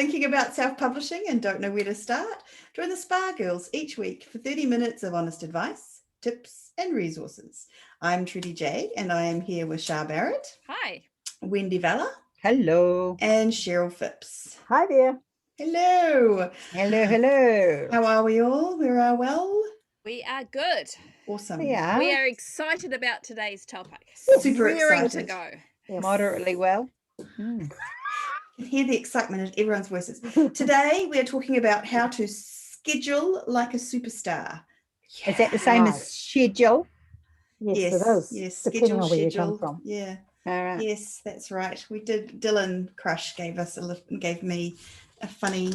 Thinking about self-publishing and don't know where to start? Join the Spa Girls each week for 30 minutes of honest advice, tips and resources. I'm Trudy J and I am here with Shah Barrett. Hi. Wendy Valla. Hello. And Cheryl Phipps. Hi there. Hello. Hello. How are we all? We are well? We are good. Awesome. Yeah. We are excited about today's topic. Super Rearing excited. to go. Yes. Moderately well. You can hear the excitement in everyone's voices. Today we are talking about how to schedule like a superstar. Is that the same as schedule? Yes, it is. Yes, Depending schedule, on where you schedule. come from. Yeah. All right. Yes, that's right. We did. Dylan Crush gave me a funny,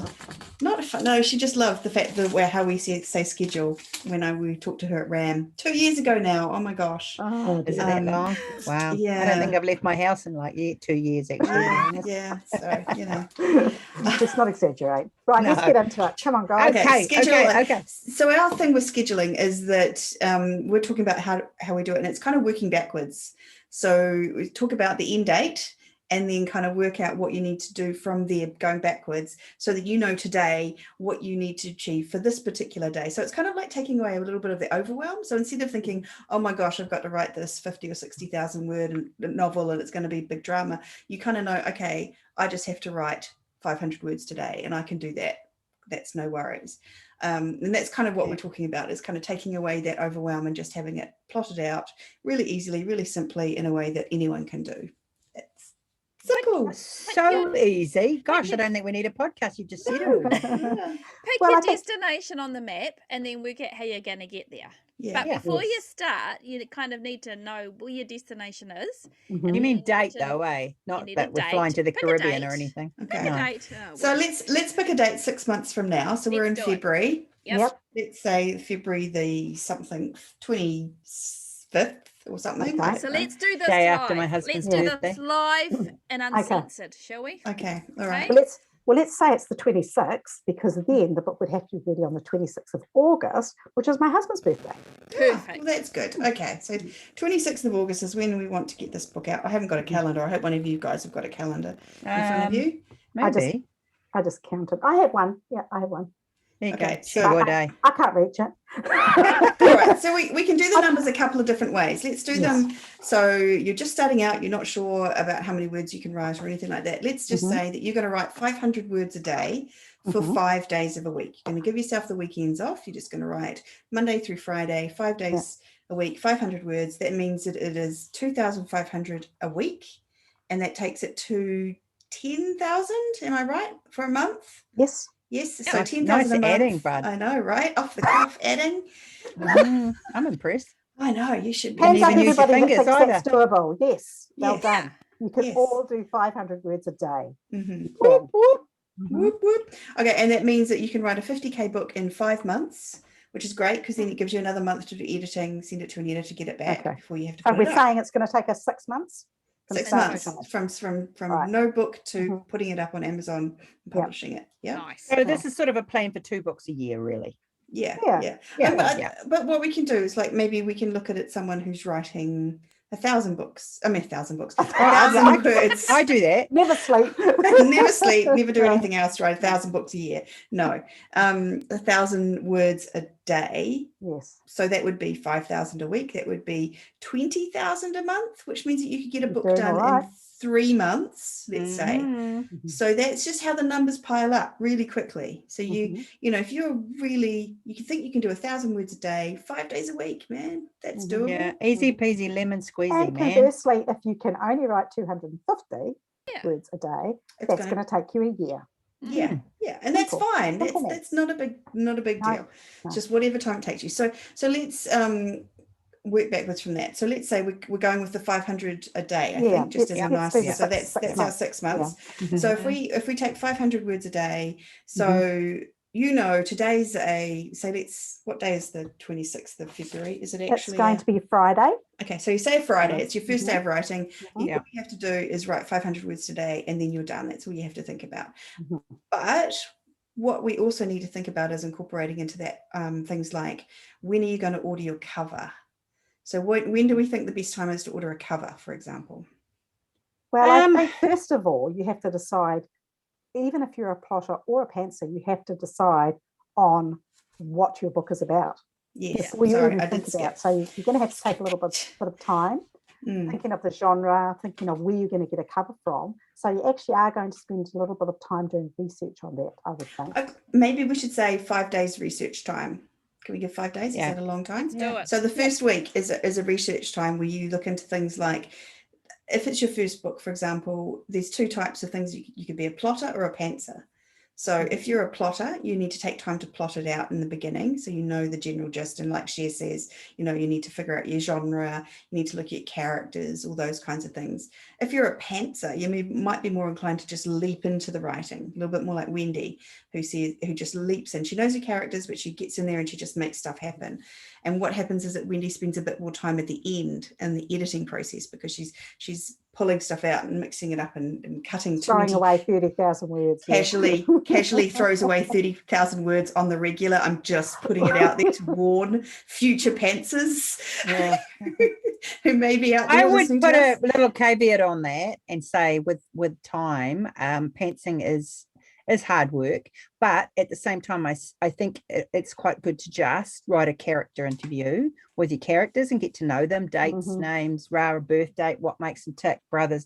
she just loved the fact that how we say schedule when we talked to her at RAM 2 years ago now. Oh my gosh. Oh, Is it dear. that long? Wow. Yeah. I don't think I've left my house in like 2 years actually. Yeah. So, Let's not exaggerate. Right, No. let's get into it. Come on, guys. Okay. So our thing with scheduling is that we're talking about how we do it, and it's kind of working backwards. So we talk about the end date and then kind of work out what you need to do from there going backwards so that you know today what you need to achieve for this particular day. So it's kind of like taking away a little bit of the overwhelm. So instead of thinking, oh my gosh, I've got to write this 50 or 60,000 word novel and it's going to be big drama, you kind of know, okay, I just have to write 500 words today and I can do that. That's no worries. And that's kind of what we're talking about, is kind of taking away that overwhelm and just having it plotted out really easily, really simply in a way that anyone can do. It's simple. So easy. Gosh, I don't think we need a podcast. You just said it. Pick Well, your I think- destination on the map and then work out how you're going to get there. Yeah. But before you Yes. start, you kind of need to know where your destination is. Mhm. You mean need date to- though, eh? Not need that a we're date. flying to the Pick a Caribbean date. or anything. Okay. Pick a No. date. So let's pick a date 6 months from now. So we're in Let's do it. February. Yep. Let's say February the something 25th or something. Okay. So let's do this Day live. after my husband's Let's do birthday. this live and uncensored, shall we? Okay. All right. Okay. Let's say it's the 26th, because then the book would have to be ready on the 26th of August, which is my husband's birthday. Perfect. Well, that's good. Okay. So 26th of August is when we want to get this book out. I haven't got a calendar. I hope one of you guys have got a calendar in front of you. Maybe. I just counted. I have one. Yeah, I have one. There you Okay, go. so- Sugar day. I can't reach it. All right, so we can do the numbers a couple of different ways. Let's do Yes. them. So you're just starting out, you're not sure about how many words you can write or anything like that. Let's just Mhm. say that you're going to write 500 words a day for Mhm. 5 days of a week. You're going to give yourself the weekends off. You're just going to write Monday through Friday, 5 days a week, 500 words. That means that it is 2,500 a week, and that takes it to 10,000. Am I right? For a month? Yes. Yes, Yeah. so Nice- 10,000 a nice month. adding, bud. I know, right? Off the cuff adding. I'm impressed. I know, you should be. Didn't Hands up, even use your everybody that fingers thinks that's doable. Yes. Well Yes. done. You can Yes. all do 500 words a day. Mhm. You can. Mhm. Whoop, whoop. Okay, and that means that you can write a 50K book in 5 months, which is great because then it gives you another month to do editing, send it to an editor, get it back Okay. before you have to So put we're it up. saying it's going to take us 6 months? From 6 start to months finish. from Right. no book to Mhm. putting it up on Amazon and Yep. publishing it. Yeah. Nice. So this is sort of a plan for 2 books a year, really. Yeah. Yeah. Yeah. Yeah, but, yeah. but what we can do is like maybe we can look at it someone who's writing 1,000 books. I mean 1,000 books. 1,000 words. I do that. Never sleep. Never sleep, never do Yeah. anything else, write 1,000 books a year. No, 1,000 words a day. Yes. So that would be 5,000 a week. That would be 20,000 a month, which means that you could get a You're book doing done all right. in 3 months, let's say. Mhm. So that's just how the numbers pile up really quickly. So Mhm. you know, if you're really, you can think you can do 1,000 words a day, 5 days a week, man, that's Mhm. doable. Yeah, easy peasy lemon squeezy, And man. conversely, if you can only write 250 Yeah. words a day, It's that's gonna- going to take you a year. Yeah, yeah, and that's Simple. fine. Simple That's maths. not a big No, deal. no. Just whatever time it takes you. So let's work backwards from that. So let's say we're going with the 500 a day. I Yeah, think just as a let's nice. do the So six that's our months. 6 months. Mhm. So if we take 500 words a day, so you know today's what day is the 26th of February? Is it It's actually going to be Friday. okay, so you say Friday, Mhm. it's your first day of writing. Mhm. All you have to do is write 500 words today and then you're done. That's all you have to think about. Mhm. But what we also need to think about is incorporating into that things like, when are you going to order your cover? So when do we think the best time is to order a cover, for example? Well, I think first of all, you have to decide even if you're a plotter or a pantser, you have to decide on what your book is about Yes, before you sorry, even I did think skip. about. So you're going to have to take a little bit of time thinking of the genre, thinking of where you're going to get a cover from. So you actually are going to spend a little bit of time doing research on that, I would think. Maybe we should say 5 days research time. Can we give 5 days? Yeah. Is that a long time? Let's do it. So the first week is a research time where you look into things like, if it's your first book, for example, there's 2 types of things. You could be a plotter or a pantser. So if you're a plotter, you need to take time to plot it out in the beginning, so you know the general gist. And like Cher says, you need to figure out your genre, you need to look at characters, all those kinds of things. If you're a pantser, you might be more inclined to just leap into the writing, a little bit more like Wendy, who just leaps in. She knows her characters, but she gets in there and she just makes stuff happen. And what happens is that Wendy spends a bit more time at the end in the editing process, because she's pulling stuff out and mixing it up and cutting, throwing away 30,000 words. Casually throws away 30,000 words on the regular. I'm just putting it out there to warn future pantsers who may be out there. I would put a us. little caveat on that and say with time, pantsing is hard work, but at the same time, I think it's quite good to just write a character interview with your characters and get to know them, dates, names, rare birth date, what makes them tick, brothers,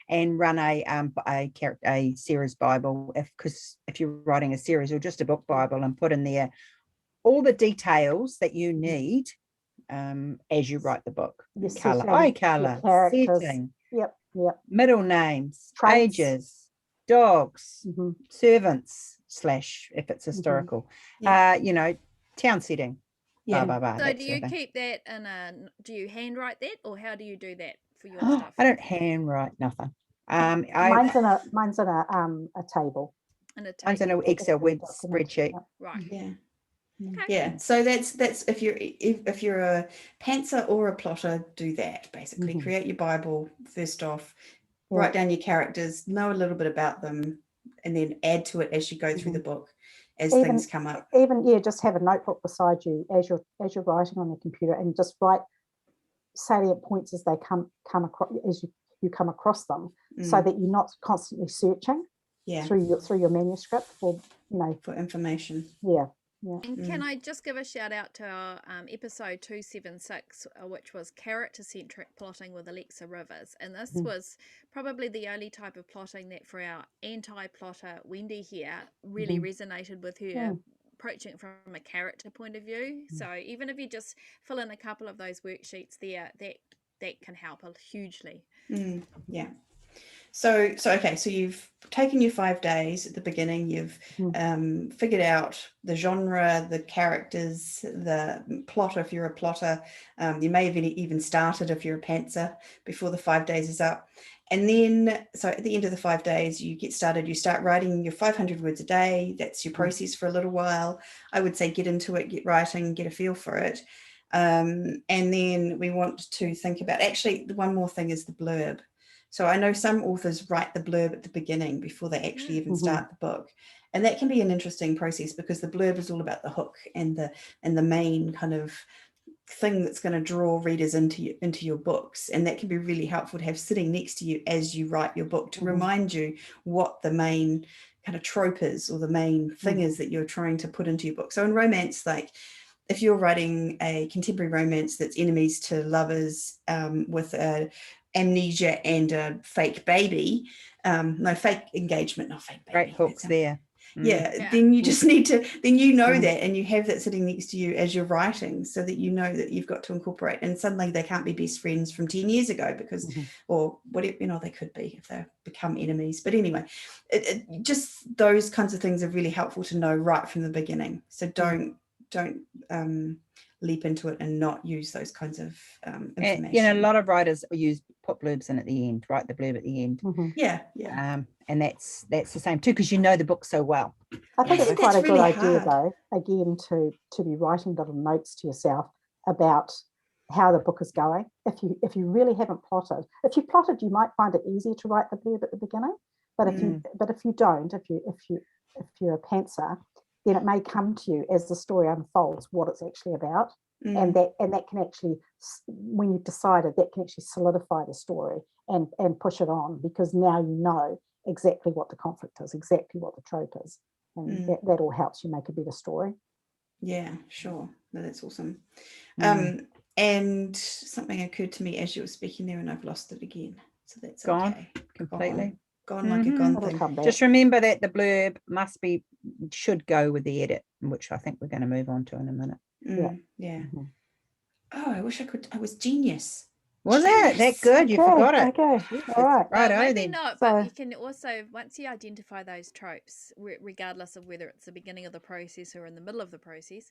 and run a series Bible, because if you're writing a series or just a book Bible, and put in there all the details that you need as you write the book. Eye color, setting, middle names, Traits. ages, dogs, servants / if it's historical, town setting, blah, blah, blah. So do you keep that do you handwrite that, or how do you do that for your stuff? I don't handwrite nothing. Mine's in a table. Mine's in an Excel word spreadsheet. Right. Yeah. Okay. Yeah, so that's if you're a pantser or a plotter, do that basically. Create your Bible first off, write down your characters, know a little bit about them, and then add to it as you go through the book as things come up. Just have a notebook beside you as you're writing on the computer, and just write salient points as they come across, as you come across them, so that you're not constantly searching through your manuscript for information. And can I just give a shout out to our episode 276, which was character-centric plotting with Alexa Rivers. And this was probably the only type of plotting that for our anti-plotter Wendy here really resonated with her, approaching it from a character point of view. So even if you just fill in a couple of those worksheets there, that can help hugely. Yeah. So you've taken your 5 days at the beginning, you've figured out the genre, the characters, the plot if you're a plotter. You may have even started if you're a pantser before the 5 days is up. And then, so at the end of the 5 days, you get started, you start writing your 500 words a day. That's your process for a little while. I would say get into it, get writing, get a feel for it. And then we want to think about, actually, the one more thing is the blurb. So I know some authors write the blurb at the beginning before they actually even start the book. And that can be an interesting process, because the blurb is all about the hook and the main kind of thing that's going to draw readers into your books. And that can be really helpful to have sitting next to you as you write your book, to remind you what the main kind of trope is, or the main thing is that you're trying to put into your book. So in romance, like if you're writing a contemporary romance that's enemies to lovers, with a amnesia and a fake baby, fake engagement, not fake baby. Great hooks there. Then you just need to, then that, and you have that sitting next to you as you're writing, so that you know that you've got to incorporate. And suddenly they can't be best friends from 10 years ago, because or whatever, they could be if they become enemies. But anyway, just those kinds of things are really helpful to know right from the beginning. So don't leap into it and not use those kinds of information. And, a lot of writers put blurbs in at the end, write the blurb at the end. And that's the same too, because you know the book so well. I think it's quite a good idea, though, again, to be writing little notes to yourself about how the book is going. If you really haven't plotted, if you plotted, you might find it easier to write the blurb at the beginning. But if you don't, if you're a pantser, then it may come to you as the story unfolds what it's actually about. And that can actually, when you've decided, that can actually solidify the story and push it on, because now you know exactly what the conflict is, exactly what the trope is. And that all helps you make a better story. Yeah, sure. No, that's awesome. Mm. And something occurred to me as you were speaking there, and I've lost it again. So that's Gone okay. completely. Gone like a gone It'll thing. come back. Just remember that the blurb should go with the edit, which I think we're going to move on to in a minute. Yeah. Mhm. Oh, I wish I was genius. Was it that good? You forgot it. Okay. All right. Right, Well, maybe then. not, So- but you can also, once you identify those tropes, regardless of whether it's the beginning of the process or in the middle of the process,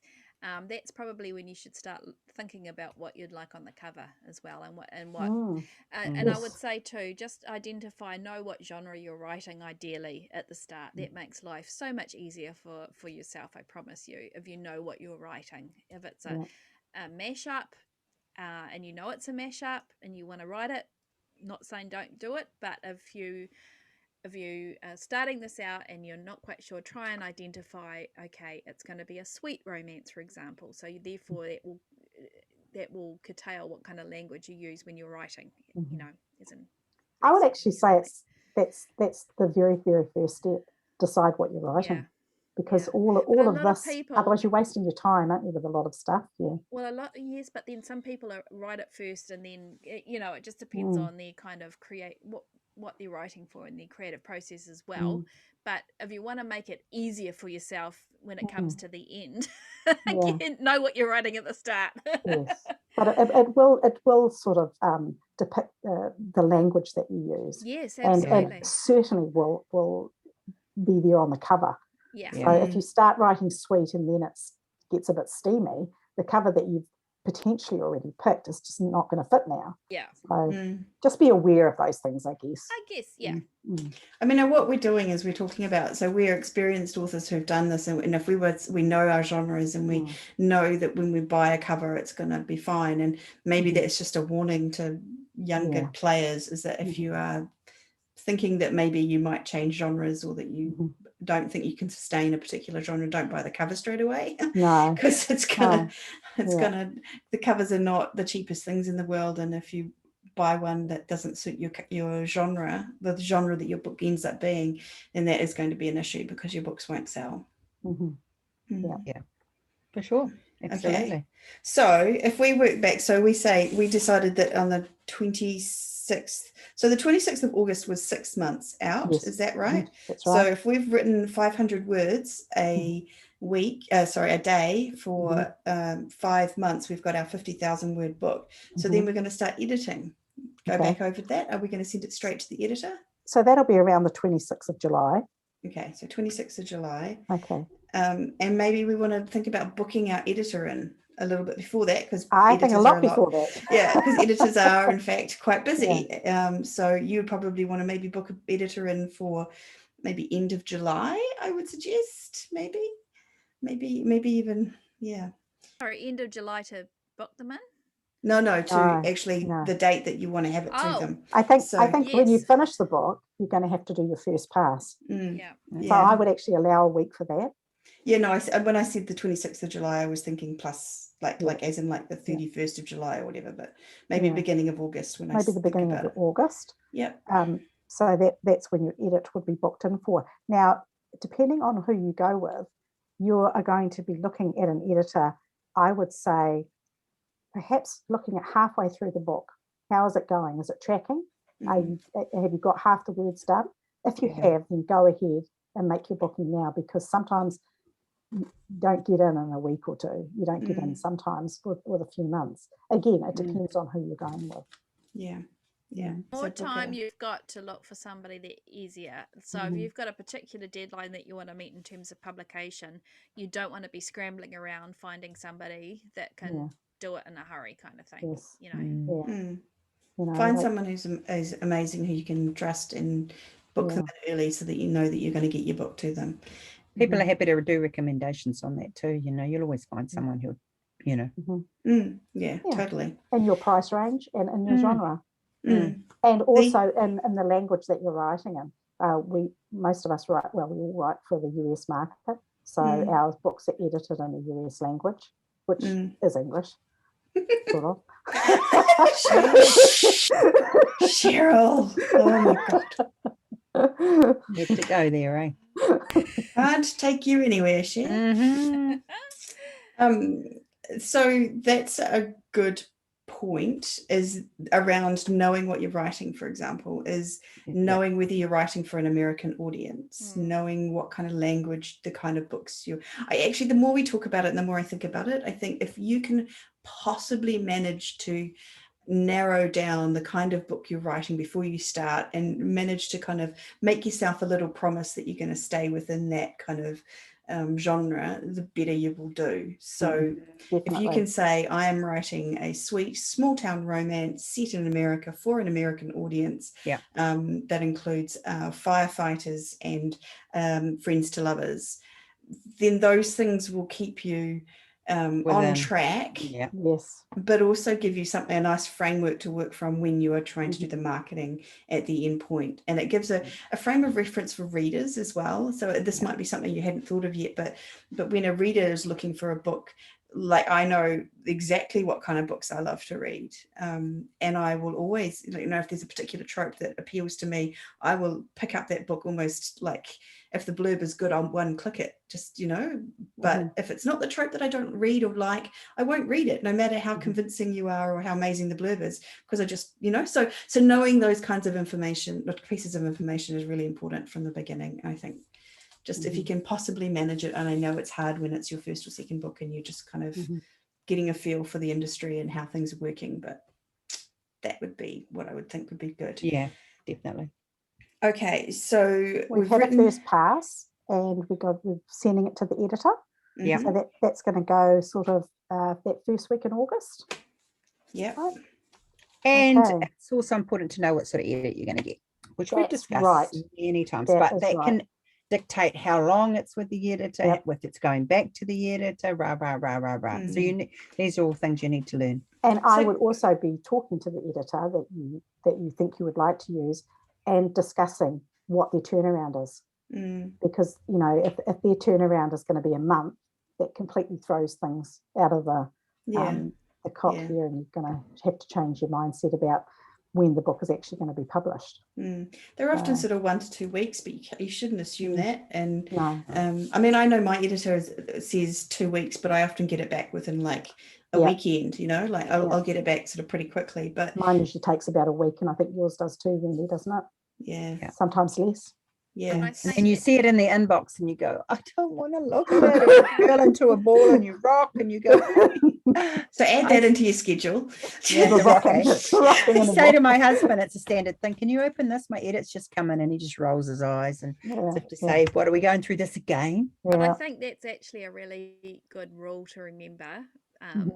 that's probably when you should start thinking about what you'd like on the cover as well, and what and I would Yes. say too, just know what genre you're writing ideally at the start. That makes life so much easier for yourself, I promise you, if you know what you're writing. If it's a mashup, and you know it's a mashup and you want to write it, not saying don't do it, but if you are starting this out and you're not quite sure, try and identify, okay, it's going to be a sweet romance, for example, so therefore that will curtail what kind of language you use when you're writing, you know, as in I would actually say that's the very, very first step. Decide what you're writing. Yeah. Because Yeah. all But a of lot of this, people- otherwise you're wasting your time, aren't you, with a lot of stuff? Yeah. Well, yes, but then some people write it first, and then it just depends on their kind of what they're writing for in their creative process as well. But if you want to make it easier for yourself when it comes to the end, again, know what you're writing at the start. Yes, but it will sort of depict the language that you use. Yes, and absolutely. it certainly will be there on the cover. Yeah. So if you start writing sweet and then it gets a bit steamy, the cover that you've potentially already picked is just not going to fit now. Yeah. So just be aware of those things, I guess. Yeah. I mean, what we're doing is we're talking about, so we're experienced authors who've done this, and if we know our genres, and we know that when we buy a cover it's going to be fine, and maybe that's just a warning to younger players, is that if you are thinking that maybe you might change genres, or that you don't think you can sustain a particular genre, don't buy the cover straight away. No, because the covers are not the cheapest things in the world, and if you buy one that doesn't suit your genre, the genre that your book ends up being, then that is going to be an issue, because your books won't sell. Yeah, for sure. Absolutely. Okay. So if we work back, so we decided that on the 26th, so the 26th of August was 6 months out. Yes. Is that right? That's right. So if we've written 500 words a day for 5 months, we've got our 50,000 word book. So then we're going to start editing. Go back over that. Are we going to send it straight to the editor? So that'll be around the 26th of July. Okay, so 26th of July. Okay. And maybe we want to think about booking our editor in a little bit before that, because I think a lot before that. Yeah, because editors are in fact quite busy. So you would probably want to maybe book an editor in for maybe end of July, I would suggest. Maybe even, Sorry, end of July to book them in? No, actually the date that you want to have it to them. I think when you finish the book, you're going to have to do your first pass. So I would actually allow a week for that. Yeah, no, when I said the 26th of July, I was thinking plus, like as in like the 31st of July or whatever, but maybe beginning of August. Maybe the beginning of August. Yep. So that's when your edit would be booked in for. Now, depending on who you go with, you are going to be looking at an editor, I would say, perhaps looking at halfway through the book. How is it going? Is it tracking? Have you got half the words done? If you have, then go ahead and make your booking now, because sometimes you don't get in a week or two. You don't get in sometimes with a few months. Again, it depends on who you're going with. Yeah. More time you've got to look for somebody, the easier. So if you've got a particular deadline that you want to meet in terms of publication, you don't want to be scrambling around finding somebody that can do it in a hurry, kind of thing. Yes. Find someone who's amazing, who you can trust, and book them in early, so that you know that you're going to get your book to them. People are happy to do recommendations on that too. You'll always find someone who, Totally. And your price range and in your genre. And also in the language that you're writing in. Most of us write, we all write for the US market. So our books are edited in the US language, which is English, sort of. Cheryl. Oh my God. Have to go there, eh? Can't take you anywhere, Cher. Mhm. So that's a good point, is around knowing what you're writing, for example, is knowing whether you're writing for an American audience, knowing what kind of language, the kind of books the more we talk about it and the more I think about it, I think if you can possibly manage to narrow down the kind of book you're writing before you start and manage to kind of make yourself a little promise that you're going to stay within that kind of genre, the better you will do. So if you can say, I am writing a sweet small town romance set in America for an American audience, that includes firefighters and friends to lovers, then those things will keep you on track, but also give you a nice framework to work from when you are trying to do the marketing at the end point. And it gives a frame of reference for readers as well. So this might be something you hadn't thought of yet, but when a reader is looking for a book, like I know exactly what kind of books I love to read, and I will always, if there's a particular trope that appeals to me, I will pick up that book almost like, if the blurb is good, I'll one click it, just but if it's not the trope that I don't read or like, I won't read it, no matter how convincing you are or how amazing the blurb is, because I just so knowing those kinds of information, pieces of information, is really important from the beginning. I think just if you can possibly manage it, and I know it's hard when it's your first or second book and you're just kind of getting a feel for the industry and how things are working, but that would be what I would think would be good. Yeah, definitely. Okay, so we've had a first pass and we're sending it to the editor. So that's going to go sort of that first week in August. Yeah. Right? And it's also important to know what sort of edit you're going to get, which we've discussed many times, but that can dictate how long it's with the editor, with it's going back to the editor, So these are all things you need to learn. And I would also be talking to the editor that you think you would like to use, and discussing what their turnaround is. Because if their turnaround is going to be a month, that completely throws things out of the cot here, and you're going to have to change your mindset about when the book is actually going to be published. They're often sort of 1 to 2 weeks, but you shouldn't assume that. And I mean, I know my editor says 2 weeks, but I often get it back within like a weekend, like I'll get it back sort of pretty quickly. But mine usually takes about a week, and I think yours does too, Wendy, doesn't it? Yeah. Sometimes less. Yeah. And you see it in the inbox and you go, I don't want to look at it. You curl into a ball and you rock and you go. So add that into your schedule. Yeah, the rocking. I say to my husband, it's a standard thing. Can you open this? My edit's just come in, and he just rolls his eyes and as if to say, what, are we going through this again? But I think that's actually a really good rule to remember.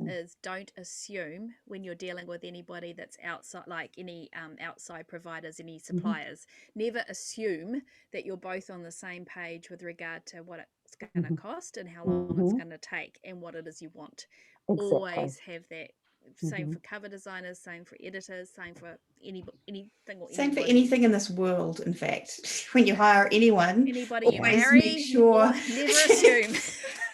Is don't assume when you're dealing with anybody that's outside, like any outside providers, any suppliers. Never assume that you're both on the same page with regard to what it's going to cost and how long it's going to take and what it is you want. Always have that. Same for cover designers, same for editors, same for anything or same for anything in this world. In fact, when you hire anybody you marry, make sure never assume.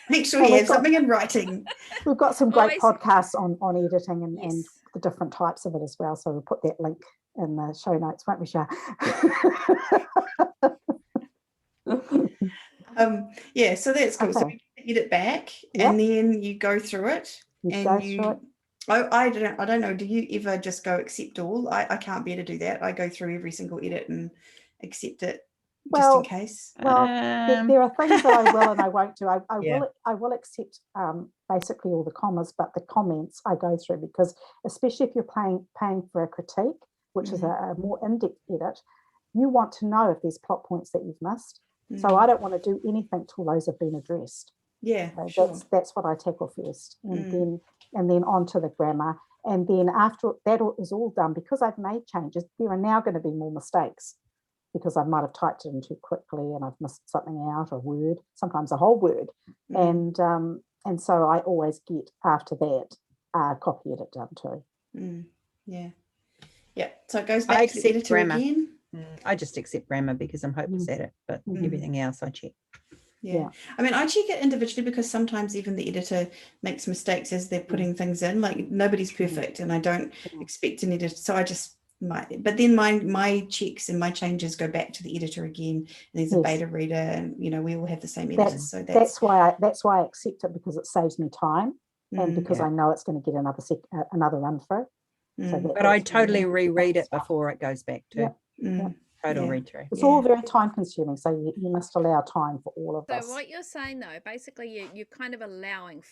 Make sure you have something in writing. We've got some great podcasts on editing and the different types of it as well. So we'll put that link in the show notes, won't we, Shah? So that's cool. So we get it back and then you go through it. I don't know, do you ever just go accept all? I can't bear to do that. I go through every single edit and accept it just in case. Well, there are things that I will and I won't do. I will accept basically all the commas, but the comments I go through, because especially if you're paying for a critique, which is a more in-depth edit, you want to know if there's plot points that you've missed. So I don't want to do anything till those have been addressed. That's what I tackle first, and then on to the grammar. And then after that is all done, because I've made changes, there are now going to be more mistakes, because I might have typed it in too quickly and I've missed something out, a word, sometimes a whole word. And so I always get, after that, copy edit done too. Yeah. So it goes back to the editor again. I just accept grammar because I'm hopeless at it, but everything else I check. Yeah. I mean, I check it individually because sometimes even the editor makes mistakes as they're putting things in. Like, nobody's perfect, and I don't expect an editor. So I just but then my checks and my changes go back to the editor again, and there's a beta reader, and we all have the same editors. So that's why I accept it, because it saves me time, and because I know it's going to get another run through. So but I totally reread it before it goes back to total read through. It's all very time consuming, so you must allow time for all of this. So what you're saying though, basically you're kind of allowing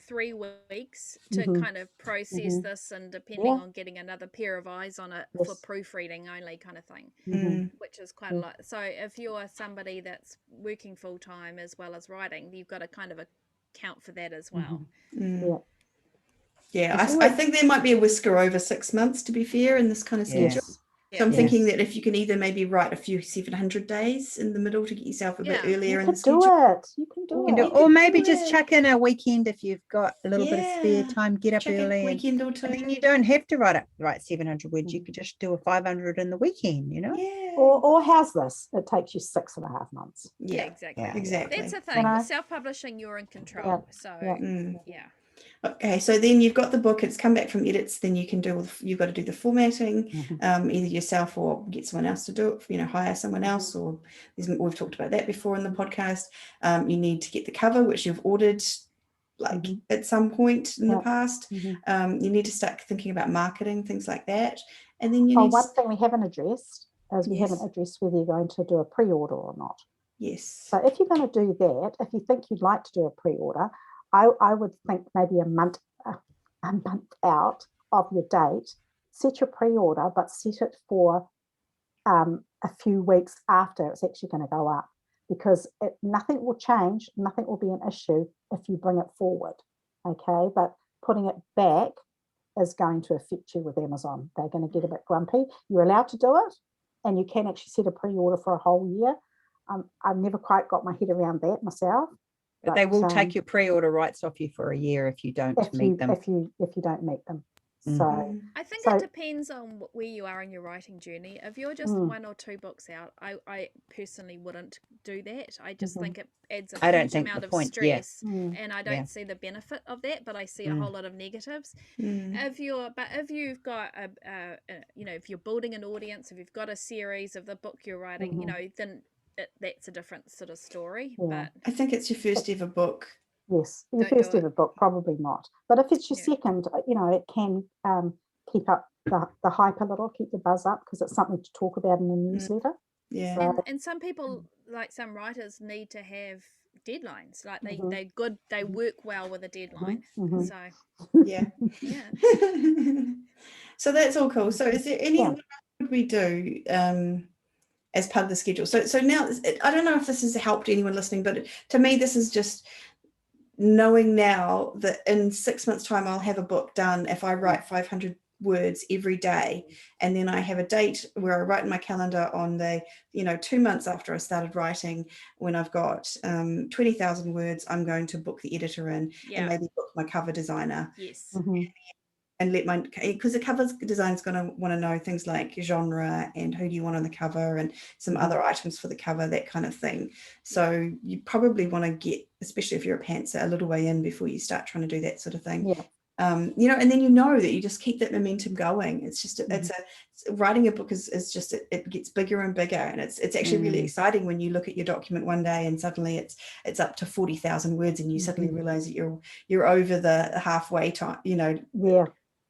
3 weeks to kind of process this, and depending on getting another pair of eyes on it for proofreading only kind of thing, which is quite a lot. So if you're somebody that's working full time as well as writing, you've got to kind of account for that as well. I think there might be a whisker over 6 months, to be fair, in this kind of schedule. So I'm thinking that if you can either maybe write a few 700 days in the middle to get yourself a bit earlier in the schedule. You can do it. Or maybe just chuck in a weekend if you've got a little bit of spare time, get up early. Weekend or two. And then you don't have to write 700 words. You could just do a 500 in the weekend, Or how's this? It takes you 6.5 months. Exactly. That's the thing. You know? With self-publishing, you're in control. Okay, so then you've got the book, it's come back from edits, then you've got to do the formatting, either yourself or get someone else to do it, hire someone else, or we've talked about that before in the podcast. You need to get the cover, which you've ordered at some point in the past. You need to start thinking about marketing, things like that. And then one thing we haven't addressed is we haven't addressed whether you're going to do a pre-order or not. Yes. So if you're going to do that, if you think you'd like to do a pre-order, I would think maybe a month out of your date, set your pre-order, but set it for a few weeks after it's actually going to go up, because nothing will change, nothing will be an issue if you bring it forward, okay? But putting it back is going to affect you with Amazon. They're going to get a bit grumpy. You're allowed to do it, and you can actually set a pre-order for a whole year. I've never quite got my head around that myself. But they will take your pre-order rights off you for a year if you don't meet them. If you don't meet them. So I think it depends on where you are in your writing journey. If you're just 1 or 2 books out, I personally wouldn't do that. I just think it adds a huge amount of stress, and I don't see the benefit of that, but I see a whole lot of negatives. If you've got if you're building an audience, if you've got a series of the book you're writing, then that's a different sort of story. But I think it's your first ever book. Yes, your first ever book, probably not. But if it's your second, it can keep up the hype a little, keep the buzz up, because it's something to talk about in the newsletter. Yeah. So, and some people, like some writers, need to have deadlines. Like they work well with a deadline. So so that's all cool. So is there any what would we do as part of the schedule? So now, I don't know if this has helped anyone listening, but to me this is just knowing now that in 6 months' time I'll have a book done if I write 500 words every day, and then I have a date where I write in my calendar on the 2 months after I started writing, when I've got 20,000 words, I'm going to book the editor in and maybe book my cover designer. Yes. And because the cover design is going to want to know things like genre and who do you want on the cover and some other items for the cover, that kind of thing. So you probably want to get, especially if you're a pantser, a little way in before you start trying to do that sort of thing. And then that you just keep that momentum going. It's just writing a book is just it gets bigger and bigger, and it's actually really exciting when you look at your document one day and suddenly it's up to 40,000 words, and you suddenly realize that you're over the halfway time.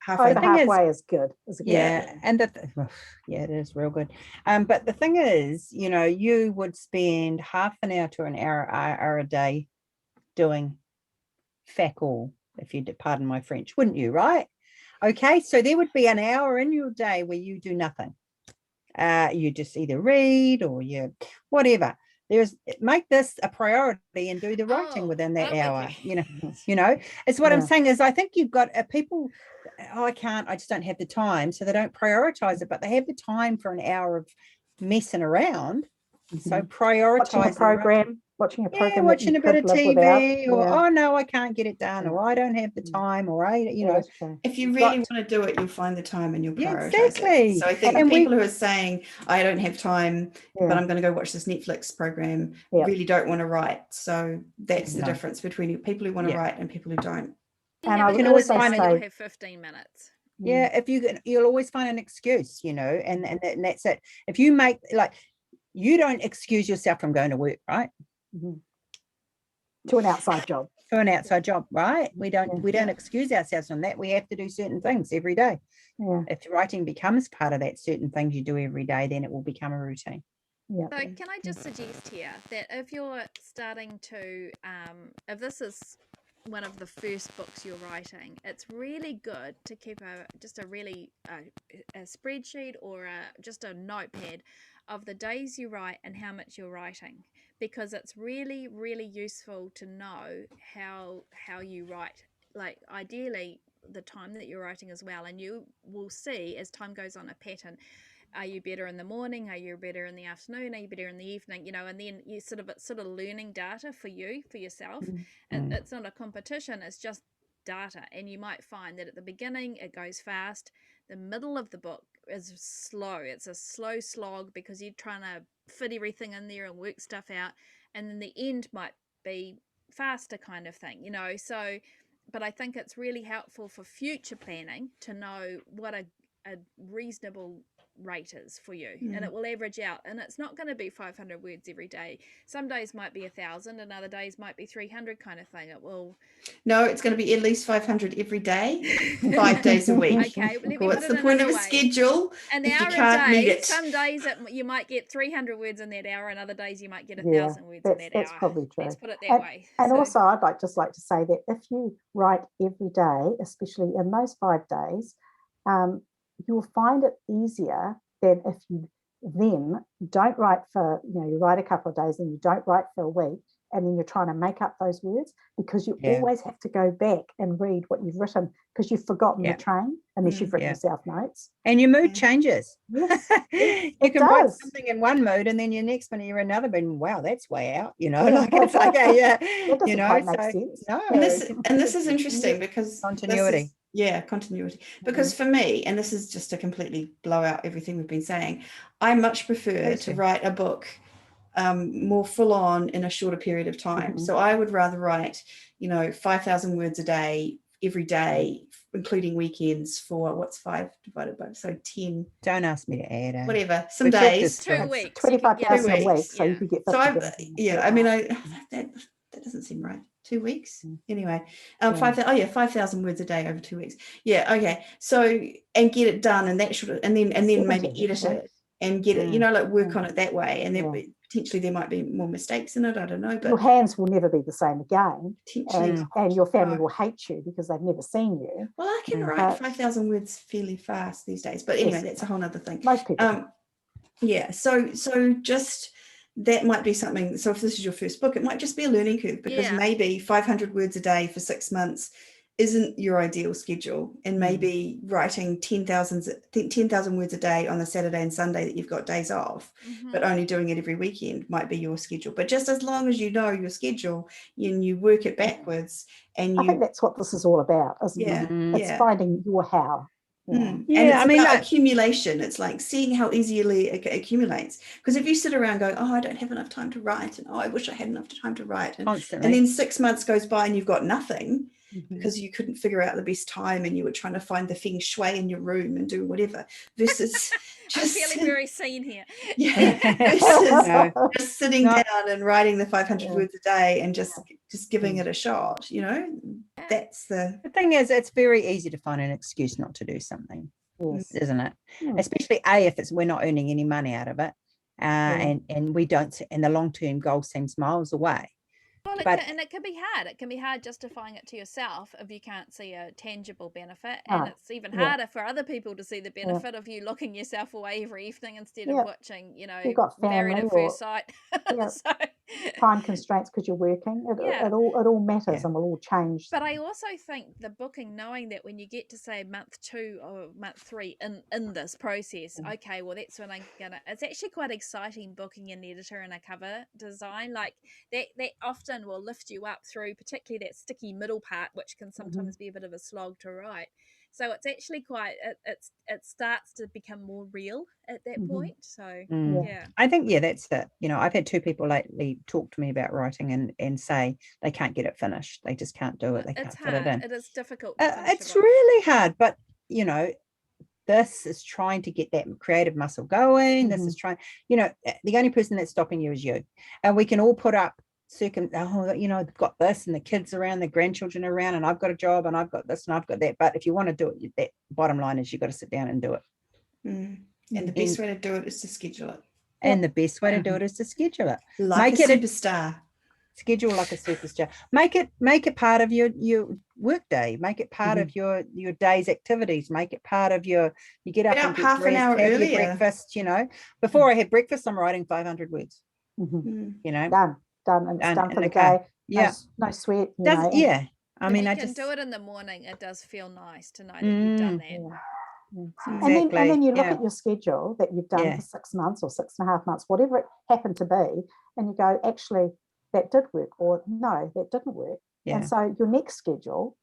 Halfway is good. And it is real good. But the thing is, you would spend half an hour to an hour a day doing fuck all, if you pardon my French, wouldn't you? Right? Okay, so there would be an hour in your day where you do nothing. You just either read or you whatever. Make this a priority and do the writing within that hour. It's what I'm saying is I think you've got people. I just don't have the time, so they don't prioritize it, but they have the time for an hour of messing around. So prioritize watching a program, watching a bit of TV, or oh no, I can't get it done, or I don't have the time, or if you really want to do it, you'll find the time and you'll prioritize exactly. it. So I think people who are saying I don't have time, but I'm going to go watch this Netflix program, really don't want to write. So that's the difference between people who want to write and people who don't. And I can always find say you'll have 15 minutes. Yeah, if you'll always find an excuse, you know, and that's it. If you make, like, you don't excuse yourself from going to work, right? To an outside job. To an outside job, right? We don't excuse ourselves from that. We have to do certain things every day. Yeah. If writing becomes part of that, certain things you do every day, then it will become a routine. Yeah. So can I just suggest here that if you're starting to, if this is one of the first books you're writing, it's really good to keep a spreadsheet or just a notepad of the days you write and how much you're writing, because it's really, really useful to know how you write. Like, ideally, the time that you're writing as well, and you will see as time goes on a pattern. Are you better in the morning? Are you better in the afternoon? Are you better in the evening? You know, and then it's sort of learning data for yourself. It's not a competition, it's just data. And you might find that at the beginning it goes fast. The middle of the book is slow. It's a slow slog because you're trying to fit everything in there and work stuff out. And then the end might be faster, kind of thing, you know. So, but I think it's really helpful for future planning to know what a reasonable rate is for you, and it will average out, and it's not going to be 500 words every day. Some days might be 1,000 and other days might be 300, kind of thing. It will. No, it's going to be at least 500 every day, 5 days a week. Okay, let me What's put the it point of another a way. schedule An if you hour can't a meet day. it? Some days you might get 300 words in that hour, and other days you might get 1,000 words in that hour. That's probably true. Let's put it that way. And also, I'd just like to say that if you write every day, especially in those 5 days, you'll find it easier than if you then don't write for, you write a couple of days and you don't write for a week, and then you're trying to make up those words, because you always have to go back and read what you've written because you've forgotten the train unless you've written yourself notes. And your mood changes. Yes, you can write something in one mood and then your next minute you're in another mood. Wow, that's way out, like it's like that doesn't quite make sense. No, and this is interesting because continuity. Continuity. Because for me, and this is just to completely blow out everything we've been saying, I much prefer to write a book more full on in a shorter period of time. So I would rather write, 5,000 words a day every day, including weekends, for what's 5 divided by 10. Don't ask me to add whatever, some days. 2 weeks. 25,000 a week, so you could get 50. So that doesn't seem right. 2 weeks anyway. 5,000 words a day over 2 weeks. Yeah, okay. So, and get it done, and that should, and then maybe edit it and get it, work on it that way, and then potentially there might be more mistakes in it. I don't know, but your hands will never be the same again, potentially, and your family will hate you because they've never seen you. Well, I can write 5,000 words fairly fast these days, but anyway, that's a whole other thing. Most people. So just that might be something. So if this is your first book, it might just be a learning curve, because maybe 500 words a day for 6 months isn't your ideal schedule, and maybe writing 10,000 words a day on the Saturday and Sunday that you've got days off, but only doing it every weekend might be your schedule. But just as long as you know your schedule and you work it backwards, and I think that's what this is all about, isn't it? It's finding your how. And it's about accumulation. It's like seeing how easily it accumulates. Because if you sit around going, I don't have enough time to write, and I wish I had enough time to write, and then 6 months goes by and you've got nothing, because you couldn't figure out the best time and you were trying to find the feng shui in your room and do whatever, versus just I'm feeling very seen here. Versus just sitting down and writing the 500 words a day and just giving it a shot. That's the thing is, it's very easy to find an excuse not to do something, isn't it? Especially if we're not earning any money out of it, and we don't, and the long-term goal seems miles away. Well, it can be hard. It can be hard justifying it to yourself if you can't see a tangible benefit, and it's even harder for other people to see the benefit of you locking yourself away every evening instead of watching, Married at First Sight. So, time constraints because you're working. It all matters and will all change. But I also think the booking, knowing that when you get to say month 2 or month 3 in this process, okay, well that's when I'm gonna. It's actually quite exciting booking an editor and a cover design like that. That often will lift you up through, particularly that sticky middle part, which can sometimes be a bit of a slog to write. So it's actually quite, it starts to become more real at that point. So I think that's it. I've had 2 people lately talk to me about writing and say they can't get it finished. They just can't do it. They can't fit it in. It is difficult. It's really hard, but you know, this is trying to get that creative muscle going. This is trying, you know, the only person that's stopping you is you. And we can all put up you know, I've got this and the kids around, the grandchildren around, and I've got a job and I've got this and I've got that. But if you want to do it, that bottom line is you've got to sit down and do it. And the best way to do it is to schedule it. And the best way to do it is to schedule it. Like a superstar. Schedule like a superstar. Make it part of your work day. Make it part of your day's activities. Make it part of you get up and get half an hour have earlier. your breakfast, you know. Before I have breakfast, I'm writing 500 words. You know. Done and it's done for the day. Yeah. No sweat. Yeah. I mean, I I can just do it in the morning. It does feel nice to know that you've done that. Exactly. And then you look at your schedule that you've done for 6 months or 6.5 months, whatever it happened to be, and you go, actually, that did work, or no, that didn't work. And so your next schedule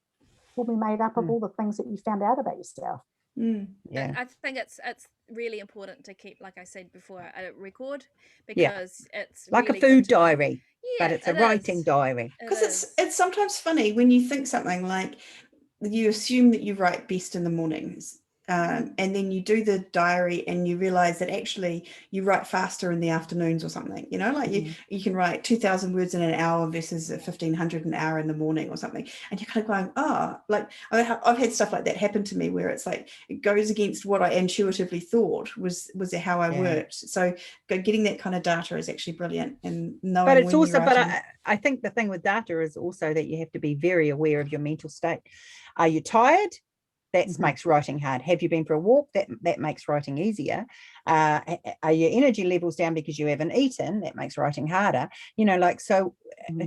will be made up of all the things that you found out about yourself. I think it's really important to keep, like I said before, a record, because it's like really a food diary, but it's a writing diary. Because it's sometimes funny when you think something like, you assume that you write best in the mornings. And then you do the diary and you realize that actually you write faster in the afternoons or something, you know, like you can write 2,000 words in an hour versus 1,500 an hour in the morning or something. And you're kind of going, like I've had stuff like that happen to me where it's like, it goes against what I intuitively thought was how I worked. So getting that kind of data is actually brilliant. And knowing, but it's also, I think the thing with data is also that you have to be very aware of your mental state. Are you tired? That makes writing hard. Have you been for a walk? That makes writing easier. Are your energy levels down because you haven't eaten? That makes writing harder. You know, like, so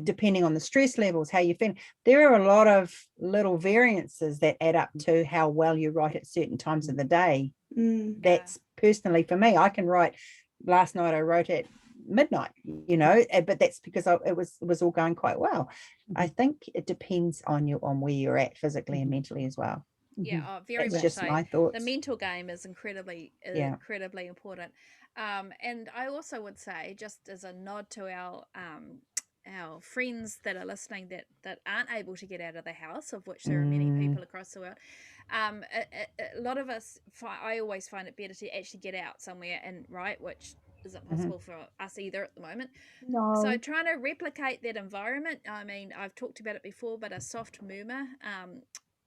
depending on the stress levels, how you feel, there are a lot of little variances that add up to how well you write at certain times of the day. That's personally for me. I can write. Last night I wrote at midnight, you know, but that's because it was all going quite well. I think it depends on where you're at physically and mentally as well. Very That's much just so. my thoughts. The mental game is incredibly important. And I also would say, just as a nod to our friends that are listening that aren't able to get out of the house, of which there are many people across the world, a lot of us, I always find it better to actually get out somewhere and write, which isn't possible for us either at the moment. So trying to replicate that environment, I mean, I've talked about it before, but a soft murmur,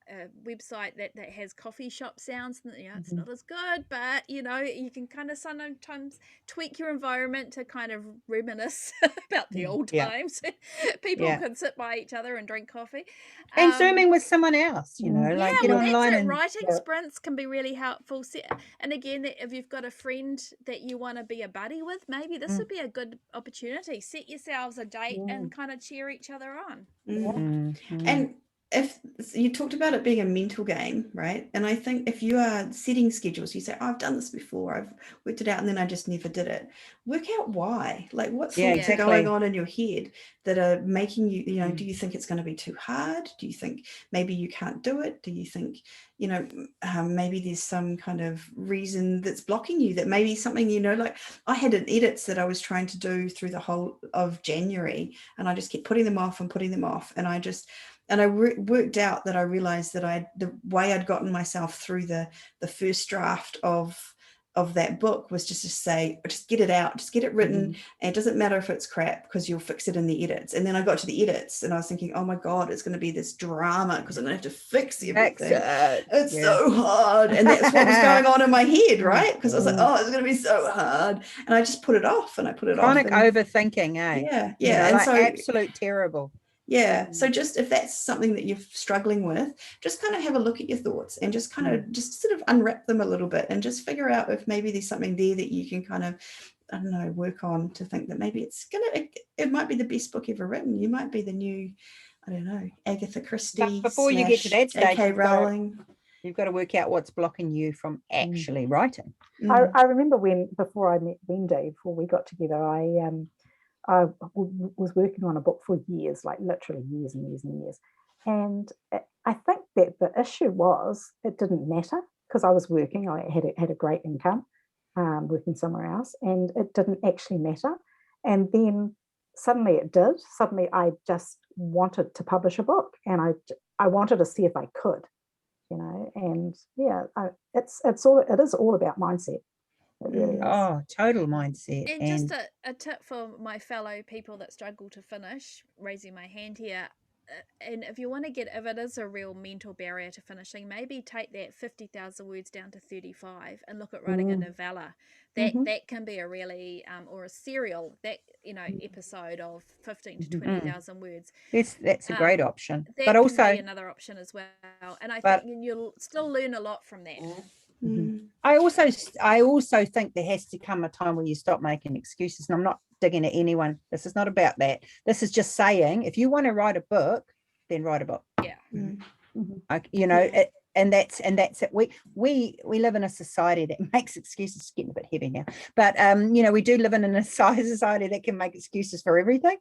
a website that has coffee shop sounds, you know, it's not as good, but you know, you can kind of sometimes tweak your environment to kind of reminisce about the old times. People can sit by each other and drink coffee and zooming with someone else, you know, like get online and writing sprints can be really helpful. And again, if you've got a friend that you want to be a buddy with, maybe this would be a good opportunity. Set yourselves a date and kind of cheer each other on. And if you talked about it being a mental game, right? And I think if you are setting schedules, you say, I've done this before, I've worked it out, and then I just never did it. Work out why. Like, what thoughts are going on in your head that are making you, you know, do you think it's going to be too hard? Do you think maybe you can't do it? Do you think, you know, maybe there's some kind of reason that's blocking you, that maybe something, you know, like I had an edits that I was trying to do through the whole of January, and I just kept putting them off, and I worked out that I realized that the way I'd gotten myself through the first draft of that book was just to say, just get it out, just get it written, and it doesn't matter if it's crap because you'll fix it in the edits. And then I got to the edits and I was thinking, oh my God, it's going to be this drama because I'm going to have to fix everything. It's so hard. And that's what was going on in my head, right? Because I was like, oh, it's going to be so hard. And I just put it off and I put it chronic off. overthinking, eh? Yeah. You know, And like so absolute terrible. Yeah. So just if that's something that you're struggling with, just kind of have a look at your thoughts and just kind of just sort of unwrap them a little bit and just figure out if maybe there's something there that you can kind of, I don't know, work on to think that maybe it might be the best book ever written. You might be the new, I don't know, Agatha Christie. But before you get to that stage, J.K. Rowling. You've got to work out what's blocking you from actually writing. I remember before I met Wendy, before we got together, I was working on a book for years, like literally years and years and years. And I think that the issue was it didn't matter because I was working. I had a great income working somewhere else, and it didn't actually matter. And then suddenly it did. Suddenly I just wanted to publish a book, and I wanted to see if I could. you know, and yeah, it is all about mindset. It really is. Oh, total mindset. And just a tip for my fellow people that struggle to finish, raising my hand here. And if you want to if it is a real mental barrier to finishing, maybe take that 50,000 words down to 35 and look at writing a novella. That can be a really, or a serial, that, episode of 15 to 20,000 words. That's a great option. That but also can be another option as well. And I think you'll still learn a lot from that. I also think there has to come a time when you stop making excuses, and I'm not digging at anyone. This is not about that. This is just saying, if you want to write a book, then write a book. Yeah. And that's it. We live in a society that makes excuses. It's getting a bit heavy now, but we do live in a society that can make excuses for everything.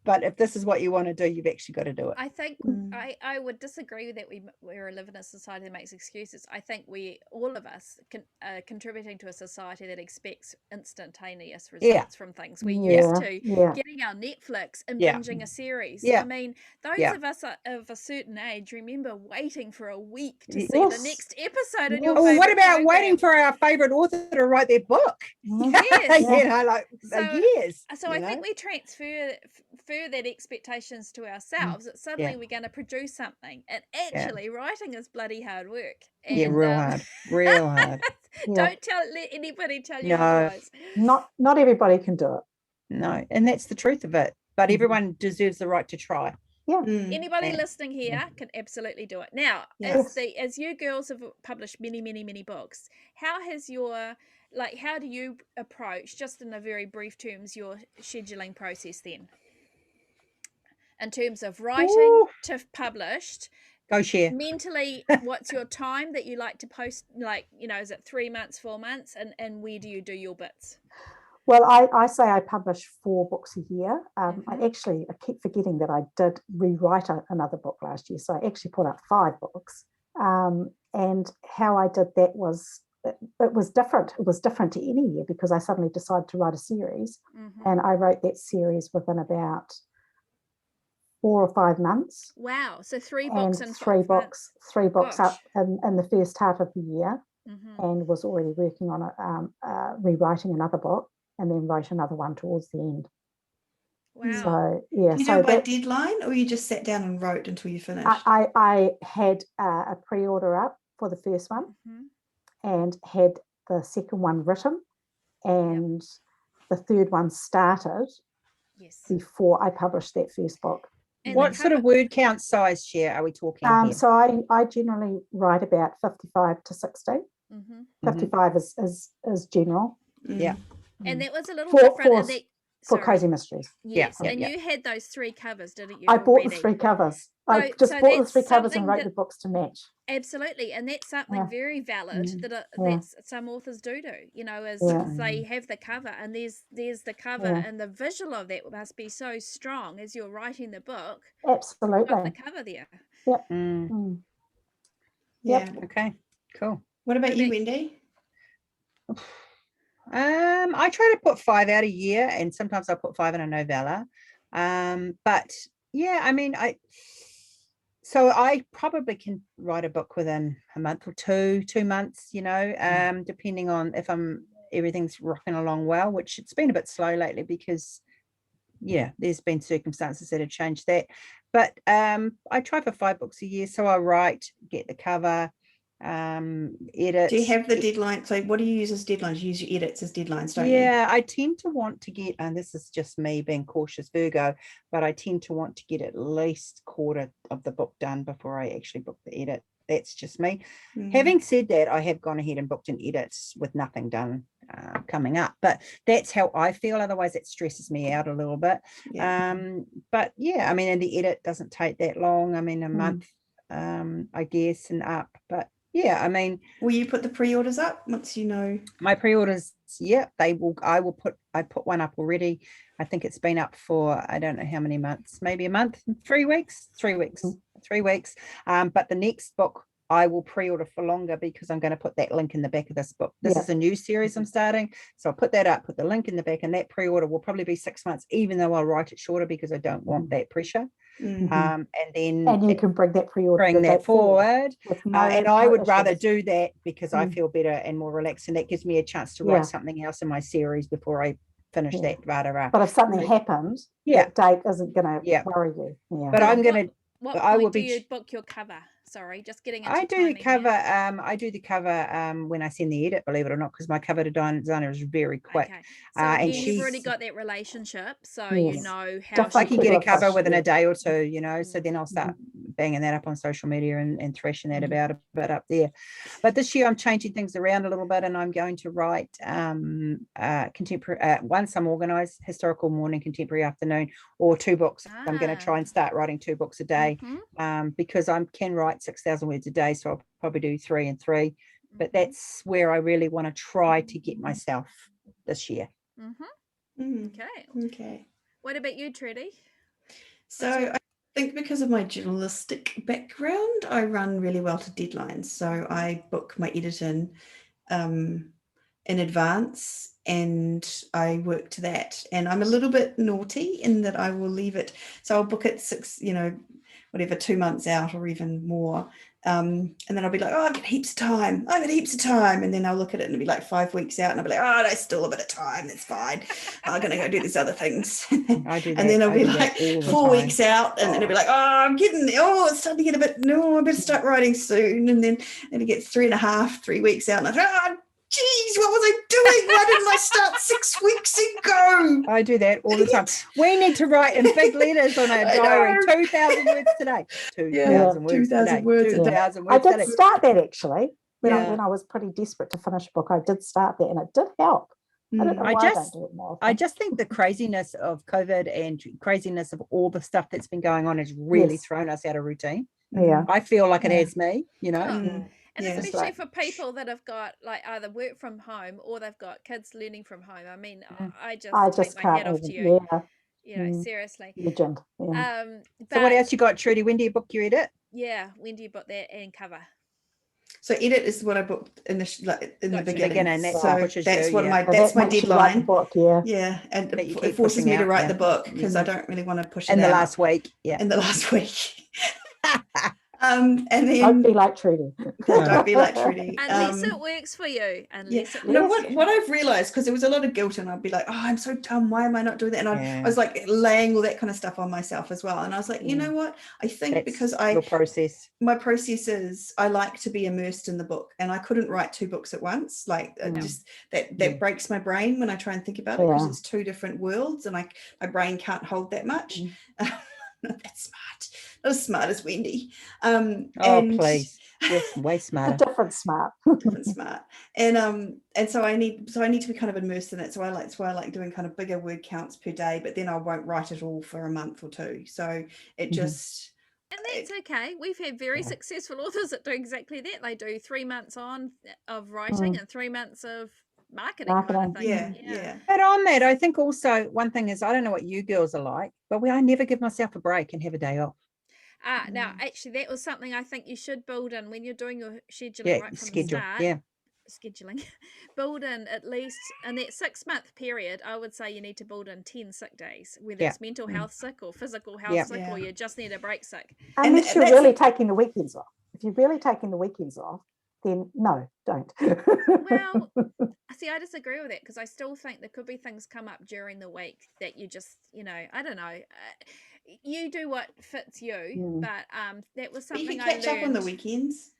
But if this is what you want to do, you've actually got to do it. I think I would disagree that we live in a society that makes excuses. I think all of us are contributing to a society that expects instantaneous results from things. We're used to getting our Netflix and binging a series. Yeah. I mean, those of us of a certain age remember waiting for a week to see the next episode in your favorite what about program. waiting for our favorite author to write their book? Yes. Years. So I think we transfer that expectations to ourselves, that suddenly we're going to produce something, and actually writing is bloody hard work. And, real hard. Don't let anybody tell you otherwise. Not everybody can do it. No, and that's the truth of it. But everyone deserves the right to try. Yeah. Anybody listening here can absolutely do it. Now, as you girls have published many, many, many books, how do you approach, just in a very brief terms, your scheduling process then? In terms of writing to published, go share. Mentally, what's your time that you like to post? Is it 3 months, 4 months, and where do you do your bits? Well, I say I publish 4 books a year. I keep forgetting that I did rewrite another book last year, so I actually put up 5 books. And how I did that was it was different. It was different to any year because I suddenly decided to write a series, and I wrote that series within about 4 or 5 months. Wow! So 3 books and 3 books, 3 books up in the first half of the year, and was already working on rewriting another book, and then wrote another one towards the end. Wow! So you do it by deadline, or you just sat down and wrote until you finished? I had a pre-order up for the first one, and had the second one written, and the third one started before I published that first book. And what sort of word count size share are we talking here? So I generally write about 55 to 60. 55 is general. Yeah. And that was a little different for Cozy Mysteries. Yes. And you had those 3 covers, didn't you? I bought the 3 covers. I just bought the 3 covers and wrote the books to match. Absolutely. And that's something very valid that some authors do. They have the cover, and there's the cover, and the visual of that must be so strong as you're writing the book. Absolutely. Got the cover there. Yep. Yeah. Okay. Cool. What about you, Wendy? I try to put 5 out a year, and sometimes I put 5 in a novella. But yeah, I mean, so I probably can write a book within a month or 2 months, depending on if everything's rocking along well, which it's been a bit slow lately because there's been circumstances that have changed that. But I try for 5 books a year. So I write, get the cover, edit. Do you have the deadline? So what do you use as deadlines? You use your edits as deadlines, don't you? Yeah, I tend to want to get, and this is just me being cautious Virgo, but I tend to want to get at least quarter of the book done before I actually book the edit. That's just me. Having said that, I have gone ahead and booked an edit with nothing done coming up, but that's how I feel. Otherwise it stresses me out a little bit. But yeah, I mean, and the edit doesn't take that long. I mean, a month, I guess, and up. But yeah, I mean, will you put the pre-orders up once you know? My pre-orders, they will. I put one up already. I think it's been up for, I don't know how many months, maybe a month, 3 weeks. But the next book I will pre-order for longer because I'm going to put that link in the back of this book. This is a new series I'm starting, so I'll put that up, put the link in the back, and that pre-order will probably be 6 months, even though I'll write it shorter because I don't want that pressure. And then And you can bring that pre-order bring that forward. with no, And I no would rather issues. do that because I feel better and more relaxed, and that gives me a chance to write something else in my series before I finish that. But if something happens, that date isn't going to worry you. But I'm going to. What I will point do be. you book your cover? Sorry, just getting into I do the timing cover. here. I do the cover when I send the edit, believe it or not, because my cover designer is very quick. Okay. So and again, you've already got that relationship, so Yes. you know how I can get a cover within a day or two, Mm. you know, so then I'll start banging that up on social media and thrashing that about a bit up there. But this year I'm changing things around a little bit, and I'm going to write contemporary, once I'm organized, historical morning, contemporary afternoon, or 2 books. I'm going to try and start writing 2 books a day, because I can write 6,000 words a day, so I'll probably do 3 and 3. But that's where I really want to try to get myself this year. Okay. What about you, Trudy? So I think because of my journalistic background, I run really well to deadlines. So I book my editing in advance, and I work to that. And I'm a little bit naughty in that I will leave it. So I'll book it 2 months out or even more. And then I'll be like, oh, I've got heaps of time. And then I'll look at it and it'll be like 5 weeks out, and I'll be like, oh, there's still a bit of time. That's fine. I'm going to go do these other things. I do that. And then I'll be like 4 weeks out, and then it'll be like, it's starting to get a bit, I better start writing soon. And then it'll get 3 weeks out, and geez, what was I doing? Why didn't I start 6 weeks ago? I do that all the time. We need to write in big letters on our diary, 2,000 words today. 2,000 words 2,000 today. words 2,000 I words did today. start that actually. When I was pretty desperate to finish a book, I did start that, and it did help. I don't know why I don't do it more. I just think the craziness of COVID and craziness of all the stuff that's been going on has really thrown us out of routine. Yeah. I feel like it has me, you know. And especially for people that have got like either work from home or they've got kids learning from home. I mean, I just take my hat off to you. You know, seriously. Legend. Yeah. So what else you got, Trudy? When do you book your edit? Yeah, when do you book that and cover? So edit is what I booked in the beginning. That's so that's my deadline. Book, yeah, and it forces me to write the book because I don't really want to push it in the out. last week. Yeah, in the last week. And then don't be like Trudy. Don't be like Trudy. Unless it works for you. Unless it works. No, what I've realized, because there was a lot of guilt, and I'd be like, oh, I'm so dumb. Why am I not doing that? And I was like laying all that kind of stuff on myself as well. And I was like, you know what? I think that's because my process is I like to be immersed in the book, and I couldn't write 2 books at once. Like just that breaks my brain when I try and think about it, because it's 2 different worlds, and my brain can't hold that much. Not that smart, not as smart as Wendy. Please, yes, way smarter. different smart. And so I need to be kind of immersed in it. So that's why I like doing kind of bigger word counts per day, but then I won't write it all for a month or 2. So it just. And that's okay. We've had very successful authors that do exactly that. They do 3 months of writing and 3 months of marketing kind of thing. Yeah. But on that, I think also one thing is, I don't know what you girls are like, but I never give myself a break and have a day off. Now, actually, that was something I think you should build in when you're doing your scheduling right from the start. Scheduling. Build in at least in that 6-month period, I would say you need to build in 10 sick days, whether it's mental health sick or physical health sick, or you just need a break sick. Unless you're really taking the weekends off. If you're really taking the weekends off, then no, don't. Well, see, I disagree with that, because I still think there could be things come up during the week that you just, I don't know. You do what fits you, but that was something you can catch up on the weekends.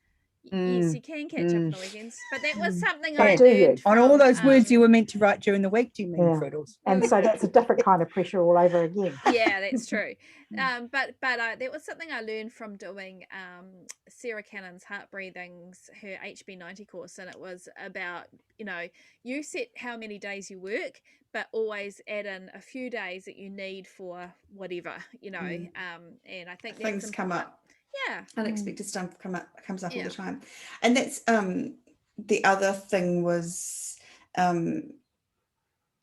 Yes, you can catch up on the weekends, but that was something I learned on all those words you were meant to write during the week. Do you mean Friddles? And so that's a different kind of pressure all over again. Yeah, that's true. But that was something I learned from doing Sarah Cannon's Heart Breathings, her HB90 course, and it was about you set how many days you work, but always add in a few days that you need for whatever, and I think things come up. Yeah, unexpected stuff comes up all the time. And that's the other thing was oh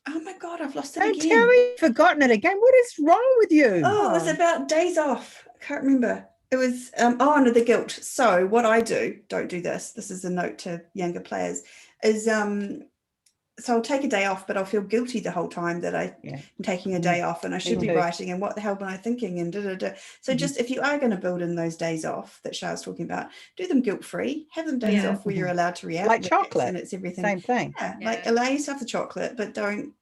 my god, I've lost it again. Don't tell me you've forgotten it again. What is wrong with you? It was about days off. I can't remember. It was no, the guilt. So what I do, don't do this is a note to younger players, is so I'll take a day off, but I'll feel guilty the whole time that I'm taking a day off, and I should be writing, and what the hell am I thinking, and So just if you are going to build in those days off that Char's talking about, do them guilt-free, have them days off where you're allowed to react, like chocolate, and it's everything. Same thing. Like allow yourself the chocolate, but don't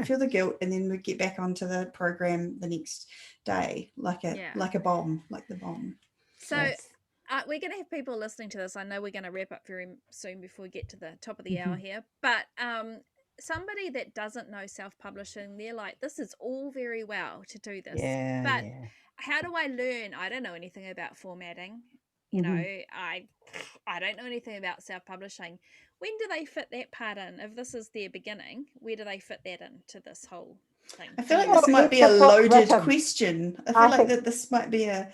feel the guilt, and then we get back onto the program the next day like a bomb, like the bomb. So we're going to have people listening to this. I know we're going to wrap up very soon before we get to the top of the hour here, but somebody that doesn't know self-publishing, they're like, this is all very well to do this, but how do I learn? I don't know anything about formatting. You know, I don't know anything about self-publishing. When do they fit that part in? If this is their beginning, where do they fit that into this whole thing? I feel like this might be a loaded question. I feel like that this might be a...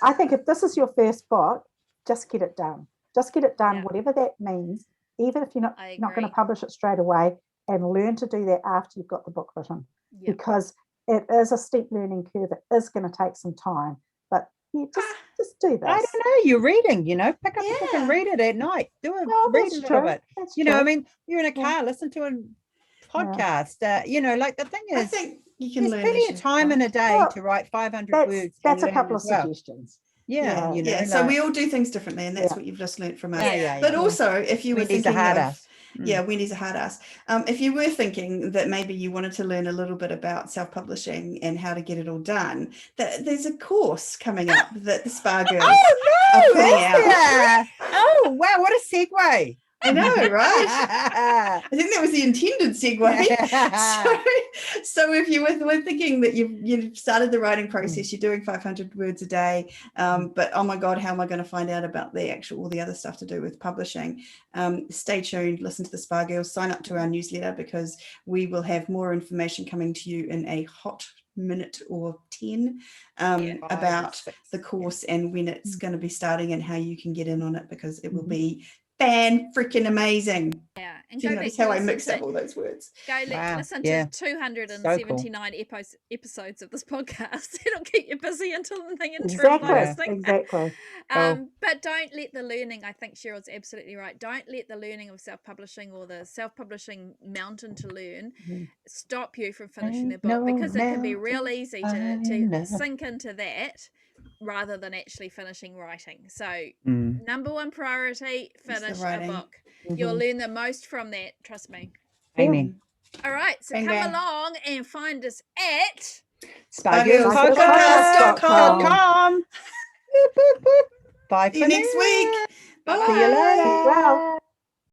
I think if this is your first book, just get it done. Just get it done, whatever that means, even if you're not going to publish it straight away, and learn to do that after you've got the book written. Because it is a steep learning curve. It is going to take some time, but just do this. I don't know. You're reading, pick up a book and read it at night. Read a little bit. I mean, you're in a car, listen to a podcast. Like the thing is, I think you can there's plenty of time in a day to write 500 words. That's a couple of suggestions. So we all do things differently, and that's what you've just learnt from us. But also, if you were thinking Wendy's a hard ass. If you were thinking that maybe you wanted to learn a little bit about self-publishing and how to get it all done, there's a course coming up that the Spa Girls are putting out. Oh wow, what a segue. I know, right? I think that was the intended segue. So if you were thinking that you've started the writing process, you're doing 500 words a day, but oh my God, how am I going to find out about all the other stuff to do with publishing? Stay tuned, listen to the Spa Girls, sign up to our newsletter, because we will have more information coming to you in a hot minute or 10 about the course and when it's going to be starting and how you can get in on it, because it will be freaking amazing. And do you notice how I mixed up all those words? Go listen to 279 episodes of this podcast. It'll keep you busy until the thing exactly. But don't let the learning, I think Cheryl's absolutely right, don't let the learning of self-publishing or the self-publishing mountain to learn stop you from finishing the book, because it can be real easy to sink into that rather than actually finishing writing. So number one priority, finish a book. You'll learn the most from that, trust me. Amen. All right, so come along and find us at spagirlspodcast.com. Bye for See you next week. Bye. See you later. Well.